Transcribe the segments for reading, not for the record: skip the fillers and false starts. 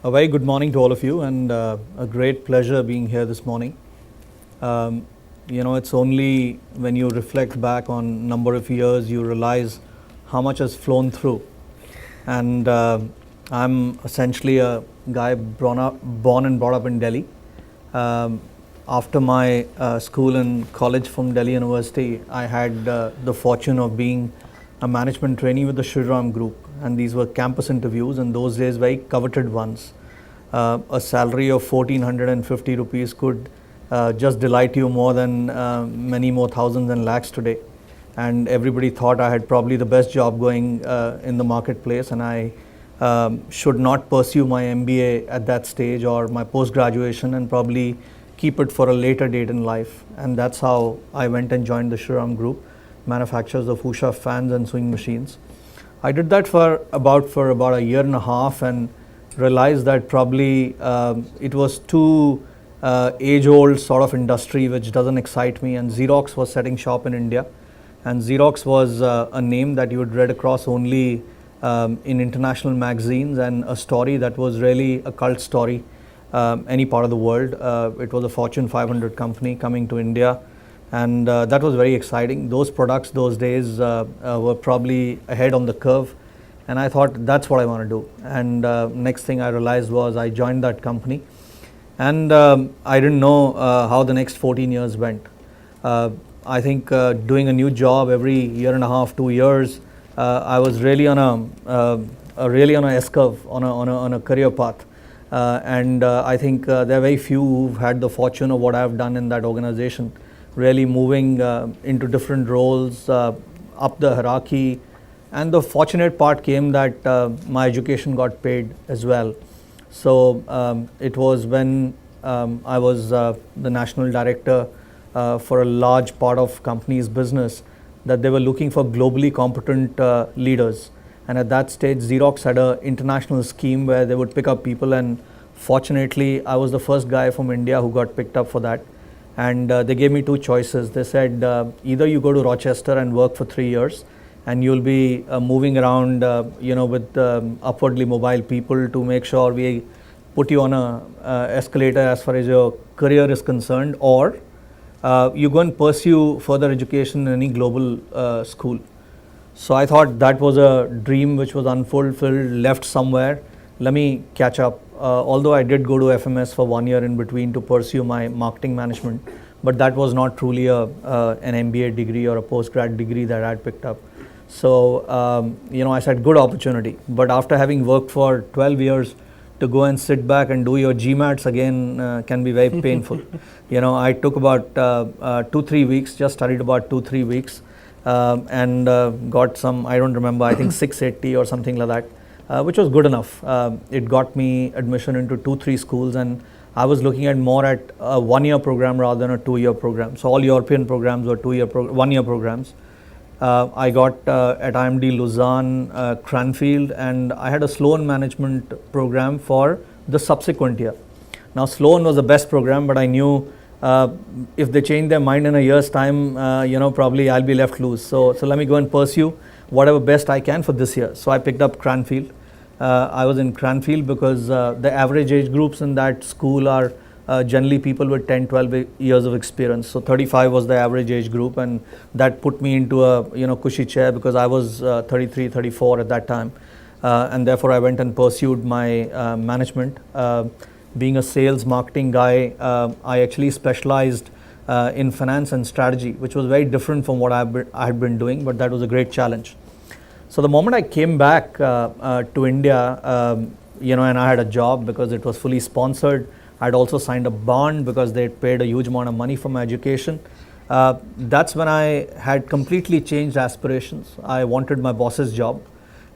A very good morning to all of you, and a great pleasure being here this morning. It's only when you reflect back on number of years you realize how much has flown through. And I'm essentially a guy born and brought up in Delhi. After my school and college from Delhi University, I had the fortune of being a management trainee with the Shriram Group, and these were campus interviews, and those days very coveted ones. A salary of 1450 rupees could just delight you more than many more thousands and lakhs today. And everybody thought I had probably the best job going in the marketplace, and I should not pursue my MBA at that stage or my post-graduation and probably keep it for a later date in life. And that's how I went and joined the Shriram Group, manufacturers of Usha fans and sewing machines. I did that for about a year and a half and realized that probably it was too age-old sort of industry which doesn't excite me, and Xerox was setting shop in India, and Xerox was a name that you would read across only in international magazines, and a story that was really a cult story any part of the world. It was a Fortune 500 company coming to India, and that was very exciting. Those products those days were probably ahead on the curve, and I thought that's what I want to do. And next thing I realized was I joined that company, and I didn't know how the next 14 years went. I think doing a new job every year and a half, 2 years, I was really on a S-curve, on a career path. And I think there are very few who've had the fortune of what I've done in that organization, really moving into different roles, up the hierarchy. And the fortunate part came that my education got paid as well. So it was when I was the national director for a large part of company's business that they were looking for globally competent leaders. And at that stage, Xerox had an international scheme where they would pick up people, and fortunately, I was the first guy from India who got picked up for that. And they gave me two choices. They said, either you go to Rochester and work for 3 years, and you'll be moving around, with upwardly mobile people to make sure we put you on a escalator as far as your career is concerned, or you go and pursue further education in any global school. So I thought that was a dream which was unfulfilled, left somewhere. Let me catch up. Although I did go to FMS for 1 year in between to pursue my marketing management, but that was not truly an MBA degree or a postgrad degree that I had picked up. So, I said, good opportunity. But after having worked for 12 years, to go and sit back and do your GMATs again can be very painful. I took about 2-3 weeks, just studied about 2-3 weeks, and got some, I don't remember, I think 680 or something like that, which was good enough. It got me admission into 2-3 schools, and I was looking at more at a 1-year program rather than a 2-year program. So all European programs were 1-year programs. I got at IMD Lausanne, Cranfield, and I had a Sloan management program for the subsequent year. Now Sloan was the best program, but I knew if they change their mind in a year's time, probably I'll be left loose. So let me go and pursue whatever best I can for this year. So I picked up Cranfield. I was in Cranfield because the average age groups in that school are generally people with 10-12 years of experience. So 35 was the average age group, and that put me into a cushy chair because I was 33, 34 at that time, and therefore I went and pursued my management. Being a sales marketing guy, I actually specialized in finance and strategy, which was very different from what I had been doing, but that was a great challenge. So the moment I came back to India, and I had a job because it was fully sponsored. I'd also signed a bond because they paid a huge amount of money for my education. That's when I had completely changed aspirations. I wanted my boss's job,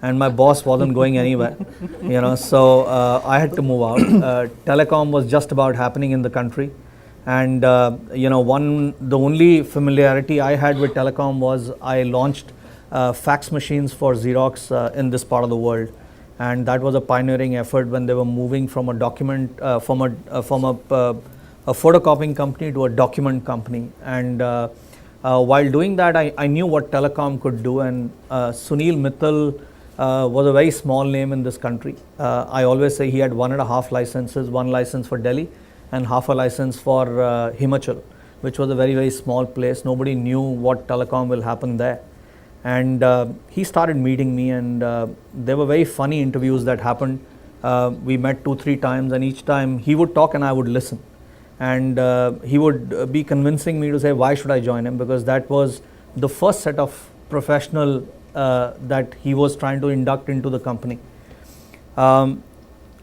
and my boss wasn't going anywhere. So I had to move out. Telecom was just about happening in the country, and the only familiarity I had with telecom was I launched fax machines for Xerox in this part of the world. And that was a pioneering effort when they were moving from a document, from a photocopying company to a document company. And while doing that, I knew what telecom could do. And Sunil Mittal was a very small name in this country. I always say he had 1.5 licenses, one license for Delhi and half a license for Himachal, which was a very, very small place. Nobody knew what telecom will happen there. And he started meeting me, and there were very funny interviews that happened. We met 2-3 times, and each time he would talk and I would listen. And he would be convincing me to say, why should I join him? Because that was the first set of professional that he was trying to induct into the company.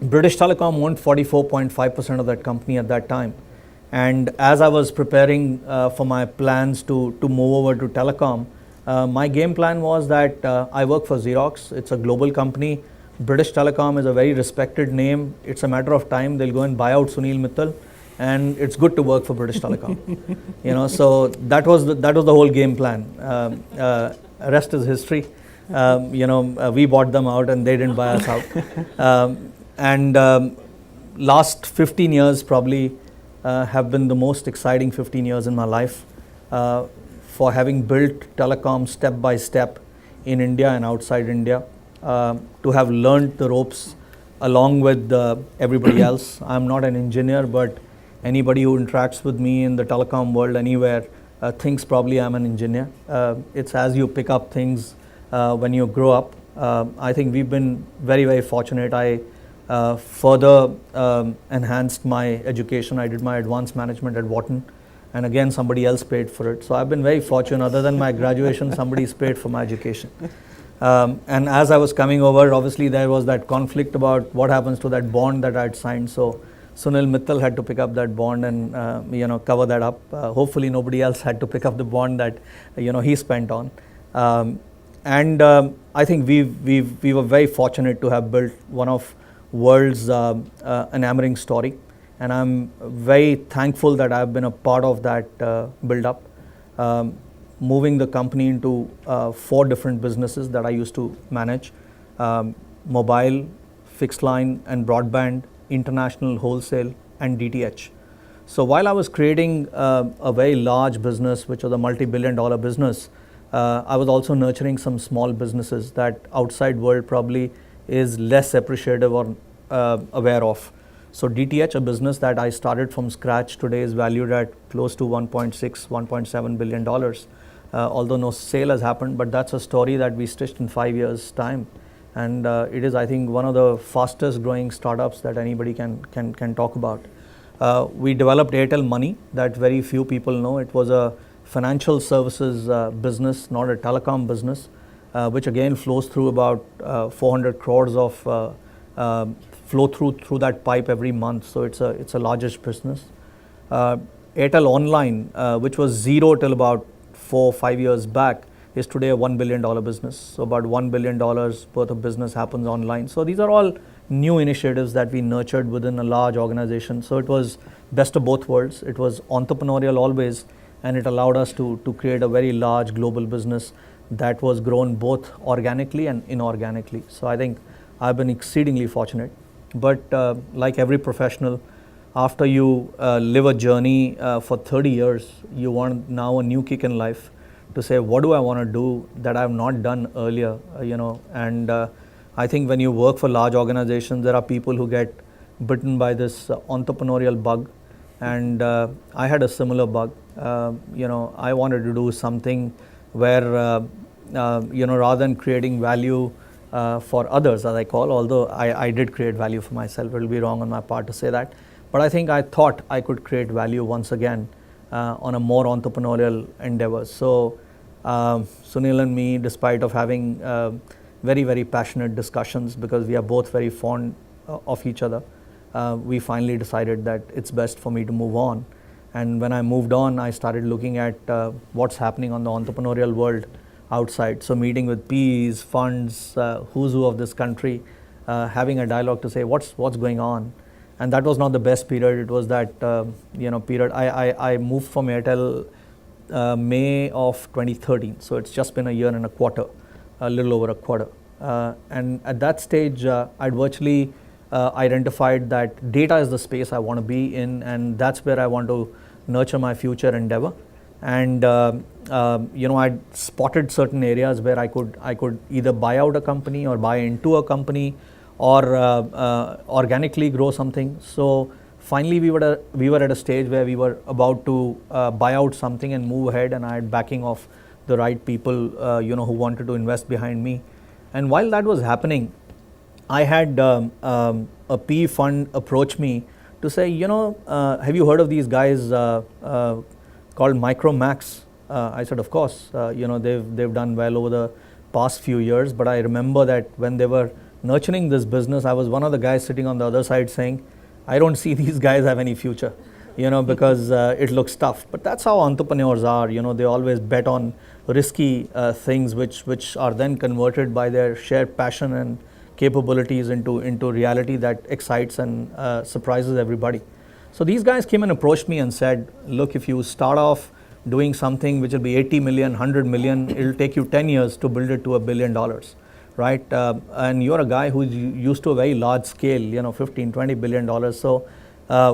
British Telecom owned 44.5% of that company at that time. And as I was preparing for my plans to move over to telecom, my game plan was that I work for Xerox. It's a global company. British Telecom is a very respected name. It's a matter of time. They'll go and buy out Sunil Mittal, and it's good to work for British Telecom. So that was the whole game plan. Rest is history. We bought them out and they didn't buy us out. Last 15 years probably have been the most exciting 15 years in my life, for having built telecom step by step in India and outside India, to have learned the ropes along with everybody else. I'm not an engineer, but anybody who interacts with me in the telecom world anywhere thinks probably I'm an engineer. It's as you pick up things when you grow up. I think we've been very, very fortunate. I further enhanced my education. I did my advanced management at Wharton, and again somebody else paid for it. So I've been very fortunate. Other than my graduation, somebody's paid for my education. And as I was coming over, obviously there was that conflict about what happens to that bond that I'd signed. So Sunil Mittal had to pick up that bond and cover that up. Hopefully nobody else had to pick up the bond that he spent on. I think we were very fortunate to have built one of world's enamoring story, and I'm very thankful that I've been a part of that build up, moving the company into 4 different businesses that I used to manage: mobile, fixed line and broadband, international wholesale, and DTH. So while I was creating a very large business, which was a multi-billion-dollar business, I was also nurturing some small businesses that outside world probably is less appreciative or aware of. So DTH, a business that I started from scratch, today is valued at close to $1.6-1.7 billion. Although no sale has happened, but that's a story that we stitched in 5 years' time. And it is, I think, one of the fastest growing startups that anybody can talk about. We developed Airtel Money that very few people know. It was a financial services business, not a telecom business, which again flows through about 400 crores of flow through that pipe every month. So it's a largest business. Airtel Online, which was zero till about 4 or 5 years back, is today a $1 billion business. So about $1 billion worth of business happens online. So these are all new initiatives that we nurtured within a large organization. So it was best of both worlds. It was entrepreneurial always, and it allowed us to create a very large global business that was grown both organically and inorganically. So I think I've been exceedingly fortunate. But like every professional, after you live a journey for 30 years, you want now a new kick in life to say, what do I want to do that I have not done earlier, and I think when you work for large organizations, there are people who get bitten by this entrepreneurial bug, and I had a similar bug. I wanted to do something where, rather than creating value for others, as I call, although I did create value for myself, it will be wrong on my part to say that, but I thought I could create value once again on a more entrepreneurial endeavor. So Sunil and me, despite of having very, very passionate discussions, because we are both very fond of each other, we finally decided that it's best for me to move on. And when I moved on, I started looking at what's happening on the entrepreneurial world outside. So meeting with PEs, funds, who's who of this country, having a dialogue to say what's going on. And that was not the best period. It was that period. I moved from Airtel May of 2013. So it's just been a year and a quarter, a little over a quarter. And at that stage, I'd virtually identified that data is the space I want to be in, and that's where I want to nurture my future endeavor. and I spotted certain areas where I could either buy out a company or buy into a company, or organically grow something. So finally, we were at a stage where we were about to buy out something and move ahead, and I had backing of the right people, who wanted to invest behind me. And while that was happening, I had a PE fund approach me to say, have you heard of these guys called Micromax? I said, of course. They've done well over the past few years. But I remember that when they were nurturing this business, I was one of the guys sitting on the other side saying, I don't see these guys have any future, because it looks tough. But that's how entrepreneurs are. They always bet on risky things, which are then converted by their shared passion and capabilities into reality that excites and surprises everybody. So these guys came and approached me and said, look, if you start off doing something which will be 80 million, 100 million, it'll take you 10 years to build it to $1 billion, right? And you're a guy who's used to a very large scale, 15, 20 billion dollars. So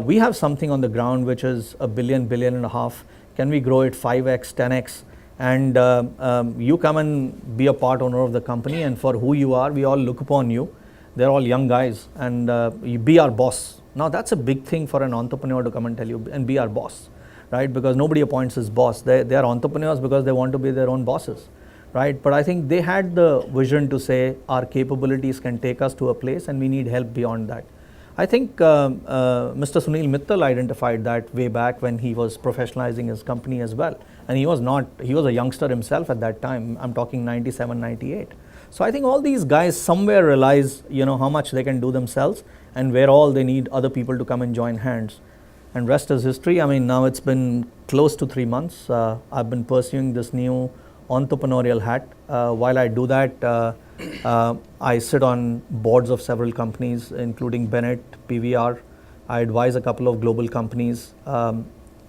we have something on the ground which is $1 billion, billion and a half. Can we grow it 5x, 10x? And you come and be a part owner of the company, and for who you are, we all look upon you. They're all young guys, and you be our boss. Now that's a big thing for an entrepreneur to come and tell you and be our boss, right? Because nobody appoints his boss. They are entrepreneurs because they want to be their own bosses, right? But I think they had the vision to say our capabilities can take us to a place, and we need help beyond that. I think Mr. Sunil Mittal identified that way back when he was professionalizing his company as well. And he was a youngster himself at that time. I'm talking 97, 98. So I think all these guys somewhere realize, how much they can do themselves and where all they need other people to come and join hands. And rest is history. I mean, now it's been close to 3 months. I've been pursuing this new entrepreneurial hat. While I do that, I sit on boards of several companies, including Bennett, PVR. I advise a couple of global companies.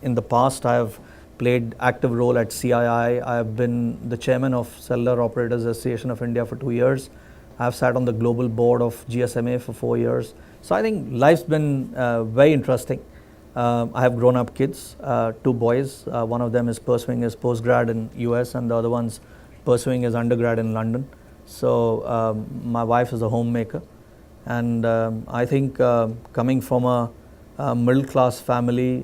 In the past, I have played active role at CII. I have been the chairman of Cellular Operators Association of India for 2 years. I've sat on the global board of GSMA for 4 years. So I think life's been very interesting. I have grown up kids, 2 boys. One of them is pursuing his postgrad in US, and the other one's pursuing his undergrad in London. So my wife is a homemaker, and I think coming from a middle class family,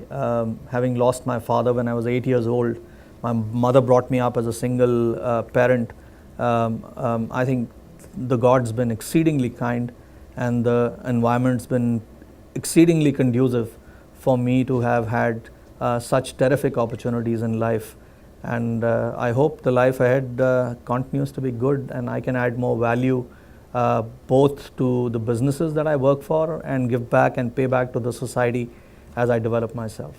having lost my father when I was 8 years old, my mother brought me up as a single parent. I think the God's been exceedingly kind, and the environment's been exceedingly conducive for me to have had such terrific opportunities in life. And I hope the life ahead continues to be good, and I can add more value both to the businesses that I work for and give back and pay back to the society as I develop myself.